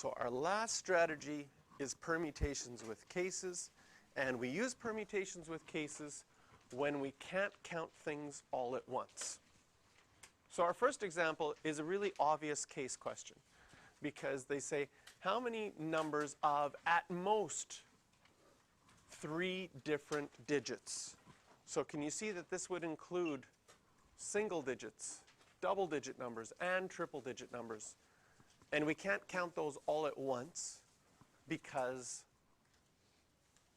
So our last strategy is permutations with cases, and we use permutations with cases when we can't count things all at once. So our first example is a really obvious case question, because they say how many numbers of at most 3 different digits. So can you see that this would include single digits, double digit numbers, and triple digit numbers? And we can't count those all at once because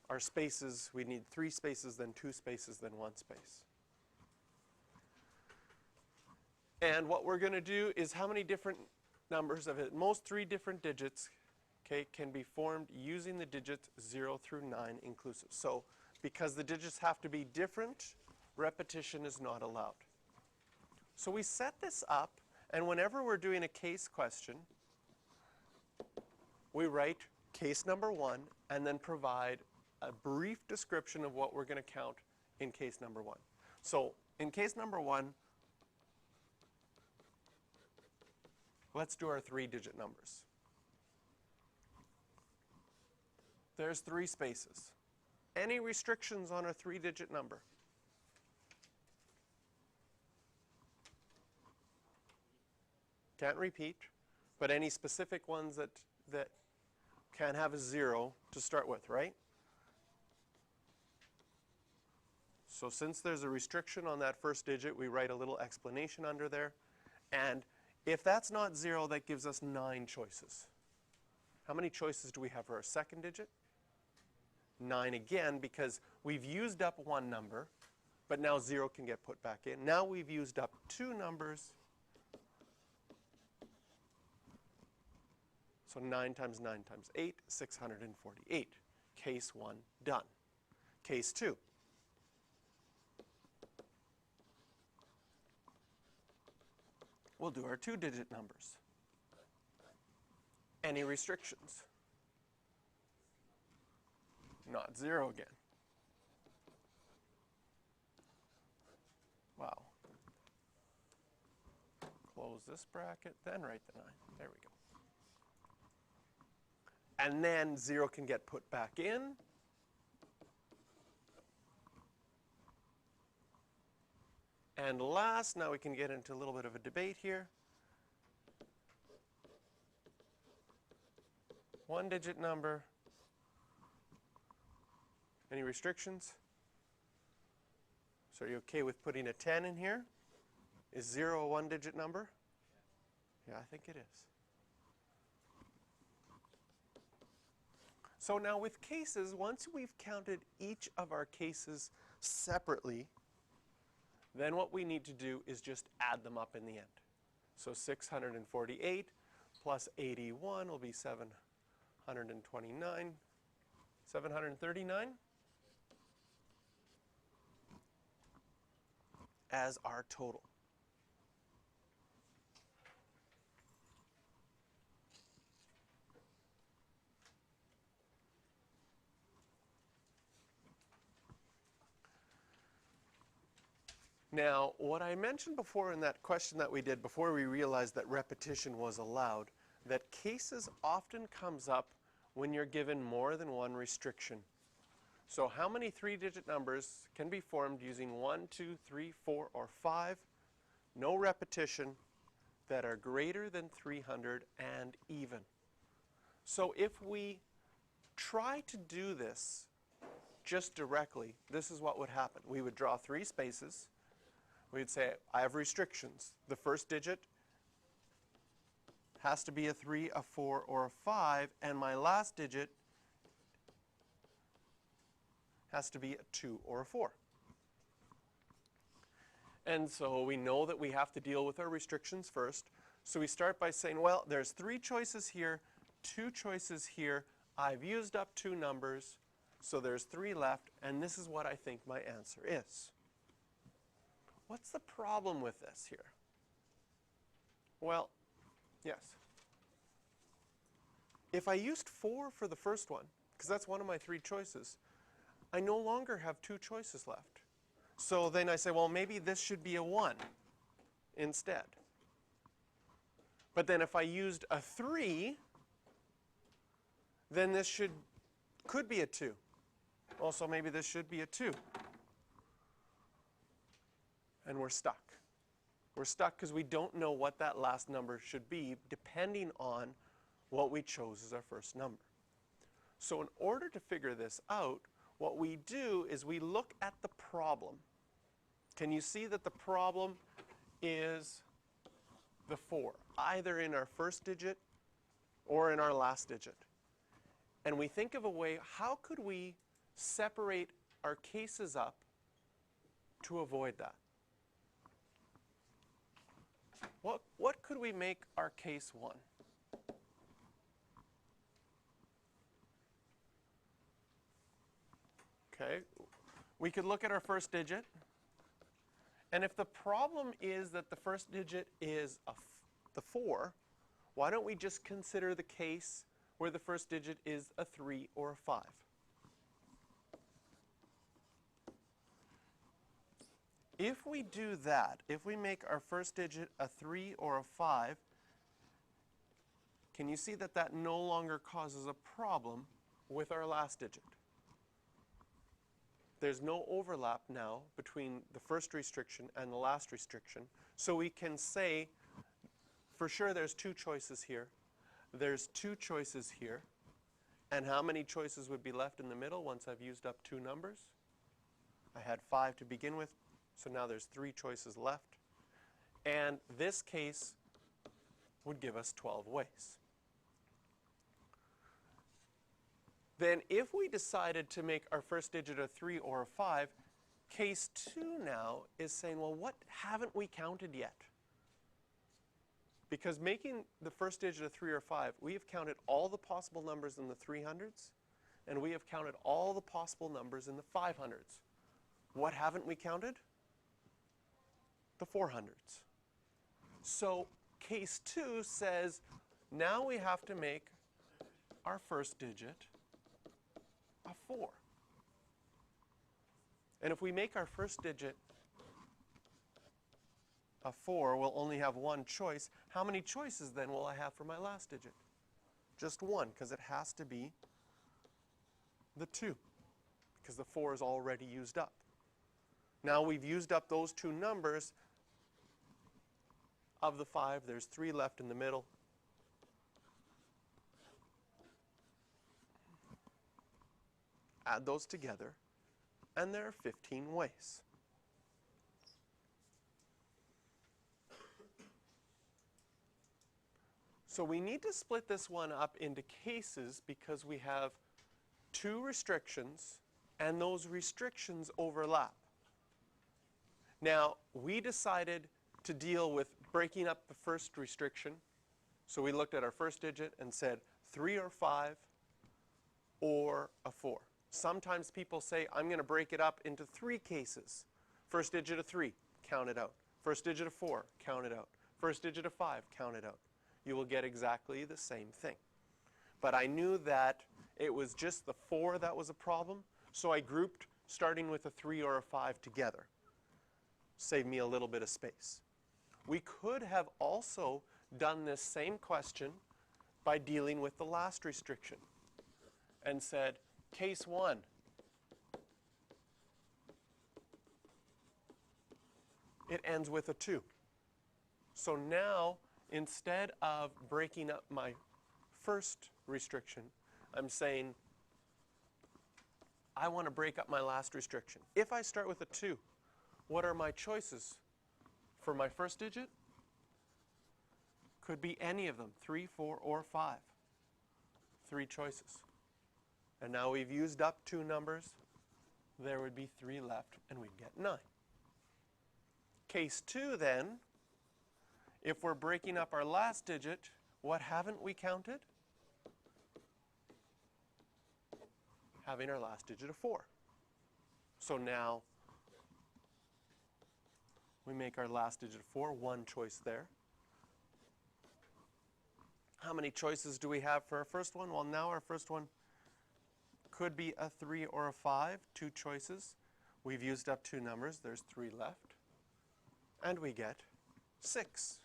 our spaces, we need 3 spaces, then 2 spaces, then 1 space. And what we're going to do is how many different numbers of at most 3 different digits, okay, can be formed using the digits 0 through 9 inclusive. So because the digits have to be different, repetition is not allowed. So we set this up, and whenever we're doing a case question, we write case number 1 and then provide a brief description of what we're going to count in case number 1. So in case number 1, let's do our 3-digit numbers. There's 3 spaces. Any restrictions on a 3-digit number? Can't repeat, but any specific ones that can have a 0 to start with, right? So since there's a restriction on that first digit, we write a little explanation under there. And if that's not 0, that gives us 9 choices. How many choices do we have for our second digit? 9 again, because we've used up 1 number, but now 0 can get put back in. Now we've used up 2 numbers. So 9 times 9 times 8, 648. Case 1, done. Case 2. We'll do our 2-digit numbers. Any restrictions? Not 0 again. Wow. Close this bracket, then write the 9. There we go. And then 0 can get put back in. And last, now we can get into a little bit of a debate here. 1-digit number. Any restrictions? So are you okay with putting a 10 in here? Is 0 a 1-digit number? Yeah, I think it is. So now with cases, once we've counted each of our cases separately, then what we need to do is just add them up in the end. So 648 plus 81 will be 739 as our total. Now, what I mentioned before in that question that we did before we realized that repetition was allowed, that cases often comes up when you're given more than 1 restriction. So how many 3-digit numbers can be formed using 1, 2, 3, 4, or 5, no repetition, that are greater than 300 and even? So if we try to do this just directly, this is what would happen. We would draw 3 spaces. We'd say, I have restrictions. The first digit has to be a 3, a 4, or a 5, and my last digit has to be a 2 or a 4. And so we know that we have to deal with our restrictions first. So we start by saying, well, there's 3 choices here, 2 choices here. I've used up 2 numbers, so there's 3 left, and this is what I think my answer is. What's the problem with this here? Well, yes. If I used 4 for the first one, because that's one of my 3 choices, I no longer have 2 choices left. So then I say, well, maybe this should be a 1 instead. But then if I used a 3, then this could be a 2. Also, maybe this should be a 2. And we're stuck. We're stuck because we don't know what that last number should be, depending on what we chose as our first number. So in order to figure this out, what we do is we look at the problem. Can you see that the problem is the 4, either in our first digit or in our last digit? And we think of a way, how could we separate our cases up to avoid that? What could we make our case 1? Okay, we could look at our first digit. And if the problem is that the first digit is the 4, why don't we just consider the case where the first digit is a 3 or a 5? If we do that, if we make our first digit a 3 or a 5, can you see that that no longer causes a problem with our last digit? There's no overlap now between the first restriction and the last restriction. So we can say, for sure there's 2 choices here. There's 2 choices here. And how many choices would be left in the middle once I've used up 2 numbers? I had 5 to begin with, so now there's 3 choices left. And this case would give us 12 ways. Then if we decided to make our first digit a 3 or a 5, case 2 now is saying, well, what haven't we counted yet? Because making the first digit a 3 or 5, we have counted all the possible numbers in the 300s, and we have counted all the possible numbers in the 500s. What haven't we counted? The 400s. So case 2 says, now we have to make our first digit a 4. And if we make our first digit a 4, we'll only have 1 choice. How many choices then will I have for my last digit? Just 1, because it has to be the 2, because the 4 is already used up. Now we've used up those 2 numbers. Of the 5, there's 3 left in the middle. Add those together, and there are 15 ways. So we need to split this one up into cases because we have 2 restrictions, and those restrictions overlap. Now, we decided to deal with breaking up the first restriction. So we looked at our first digit and said 3 or 5 or a 4. Sometimes people say, I'm going to break it up into 3 cases. First digit of 3, count it out. First digit of 4, count it out. First digit of 5, count it out. You will get exactly the same thing. But I knew that it was just the 4 that was a problem, so I grouped starting with a 3 or a 5 together. Saved me a little bit of space. We could have also done this same question by dealing with the last restriction and said, case 1, it ends with a 2. So now, instead of breaking up my first restriction, I'm saying, I want to break up my last restriction. If I start with a 2, what are my choices for my first digit? Could be any of them, 3, 4, or 5. 3 choices. And now we've used up 2 numbers. There would be 3 left, and we'd get 9. Case 2 then, if we're breaking up our last digit, what haven't we counted? Having our last digit of 4. So now we make our last digit of 4, 1 choice there. How many choices do we have for our first one? Well, now our first one could be a 3 or a 5, 2 choices. We've used up 2 numbers. There's 3 left. And we get 6.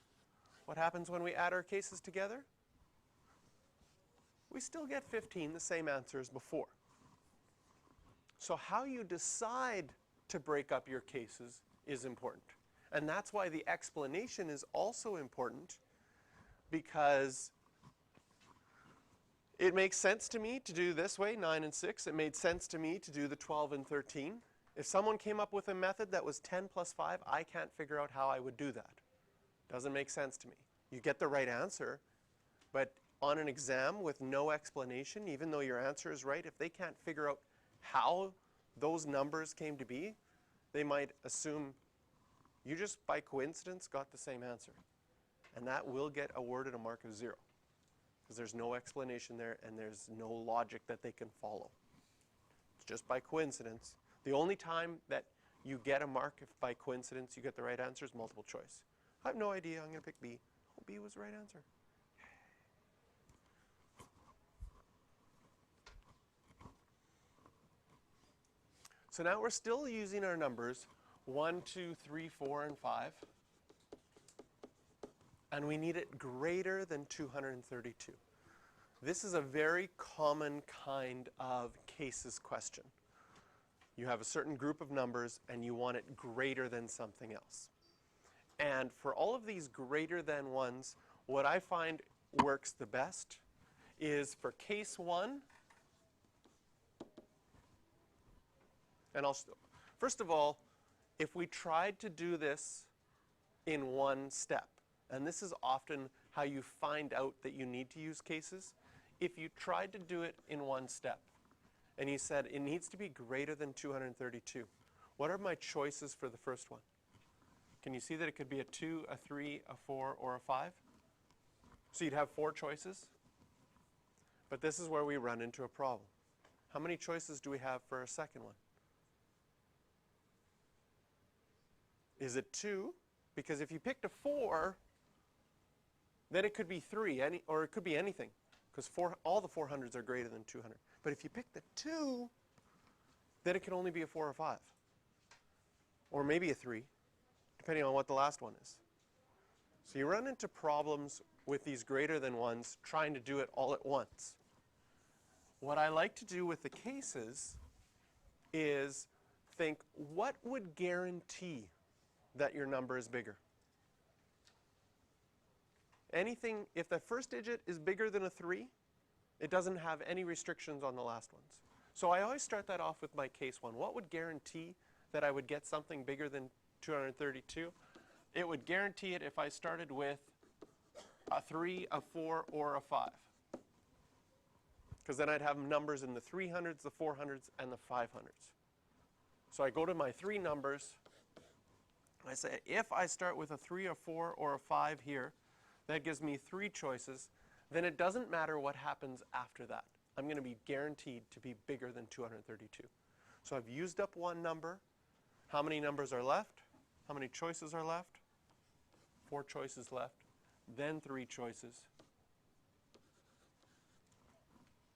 What happens when we add our cases together? we still get 15, the same answer as before. So how you decide to break up your cases is important. And that's why the explanation is also important, because it makes sense to me to do this way, 9 and 6. It made sense to me to do the 12 and 13. If someone came up with a method that was 10 plus 5, I can't figure out how I would do that. Doesn't make sense to me. You get the right answer, but on an exam with no explanation, even though your answer is right, if they can't figure out how those numbers came to be, they might assume you just by coincidence got the same answer. And that will get awarded a mark of 0, because there's no explanation there and there's no logic that they can follow. It's just by coincidence. The only time that you get a mark if by coincidence you get the right answer is multiple choice. I have no idea, I'm going to pick B. Oh, B was the right answer. So now we're still using our numbers 1, 2, 3, 4, and 5. And we need it greater than 232. This is a very common kind of cases question. You have a certain group of numbers and you want it greater than something else. And for all of these greater than ones, what I find works the best is for case 1, and first of all, if we tried to do this in one step, and this is often how you find out that you need to use cases, if you tried to do it in one step, and you said it needs to be greater than 232, what are my choices for the first one? Can you see that it could be a 2, a 3, a 4, or a 5? So you'd have 4 choices. But this is where we run into a problem. How many choices do we have for a second one? Is it 2? Because if you picked a 4, then it could be 3, or it could be anything, because all the 400s are greater than 200. But if you pick the 2, then it can only be a 4 or 5, or maybe a 3, depending on what the last one is. So you run into problems with these greater than ones trying to do it all at once. What I like to do with the cases is think, what would guarantee that your number is bigger? Anything, if the first digit is bigger than a 3, it doesn't have any restrictions on the last ones. So I always start that off with my case 1. What would guarantee that I would get something bigger than 232? It would guarantee it if I started with a 3, a 4, or a 5. Because then I'd have numbers in the 300s, the 400s, and the 500s. So I go to my 3 numbers. I say, if I start with a 3, a 4, or a 5 here, that gives me 3 choices. Then it doesn't matter what happens after that. I'm going to be guaranteed to be bigger than 232. So I've used up one number. How many numbers are left? How many choices are left? 4 choices left. Then 3 choices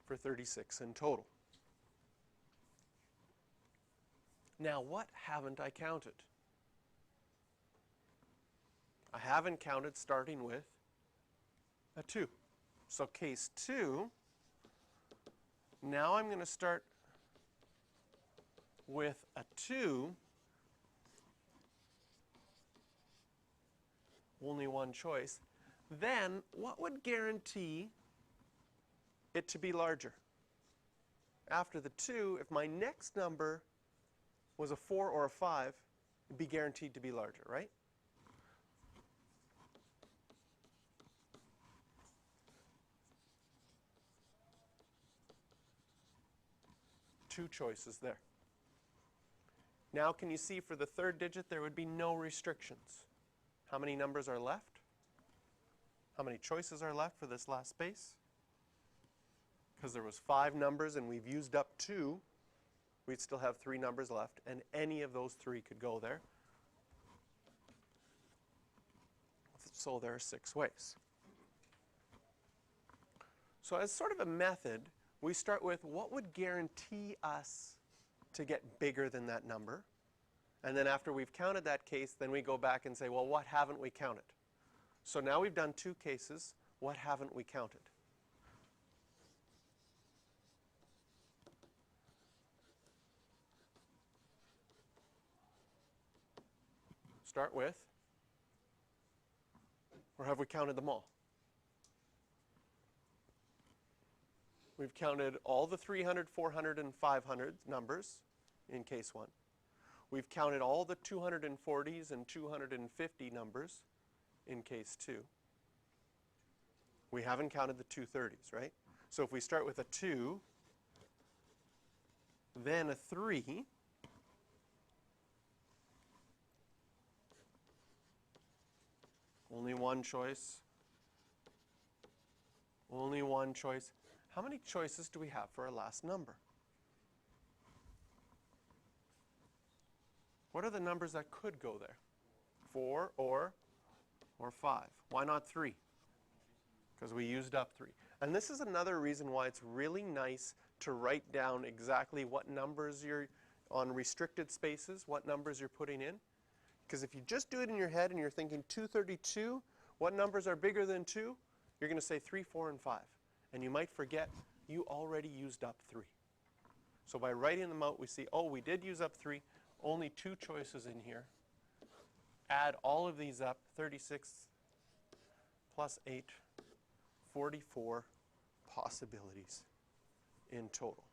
for 36 in total. Now, what haven't I counted? I haven't counted starting with a 2. So case 2, now I'm going to start with a 2, only one choice. Then what would guarantee it to be larger? After the 2, if my next number was a 4 or a 5, it'd be guaranteed to be larger, right? Two choices there. Now can you see for the third digit there would be no restrictions? How many numbers are left? How many choices are left for this last space? Because there was 5 numbers and we've used up 2, we'd still have 3 numbers left, and any of those 3 could go there. So there are 6 ways. So as sort of a method, we start with what would guarantee us to get bigger than that number. And then after we've counted that case, then we go back and say, well, what haven't we counted? So now we've done 2 cases. What haven't we counted? start with, or have we counted them all? We've counted all the 300, 400, and 500 numbers in case 1. We've counted all the 240s and 250 numbers in case 2. We haven't counted the 230s, right? So if we start with a 2, then a 3, only one choice, only one choice. How many choices do we have for our last number? What are the numbers that could go there? 4 or 5. Why not 3? Because we used up 3. And this is another reason why it's really nice to write down exactly what numbers you're on restricted spaces, what numbers you're putting in. Because if you just do it in your head and you're thinking 232, what numbers are bigger than 2? You're going to say 3, 4, and 5. And you might forget you already used up 3. So by writing them out, we see, oh, we did use up 3. Only 2 choices in here. Add all of these up, 36 plus 8, 44 possibilities in total.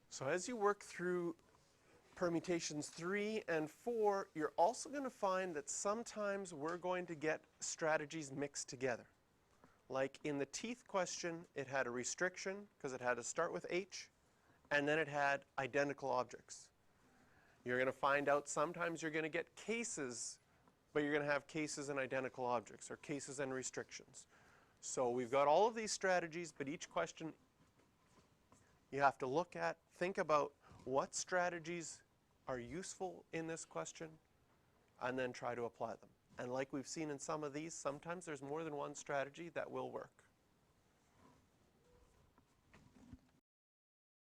So as you work through permutations 3 and 4, you're also going to find that sometimes we're going to get strategies mixed together. Like in the teeth question, it had a restriction because it had to start with H, and then it had identical objects. You're going to find out sometimes you're going to get cases, but you're going to have cases and identical objects, or cases and restrictions. So we've got all of these strategies, but each question you have to look at, think about what strategies are useful in this question, and then try to apply them. And like we've seen in some of these, sometimes there's more than one strategy that will work.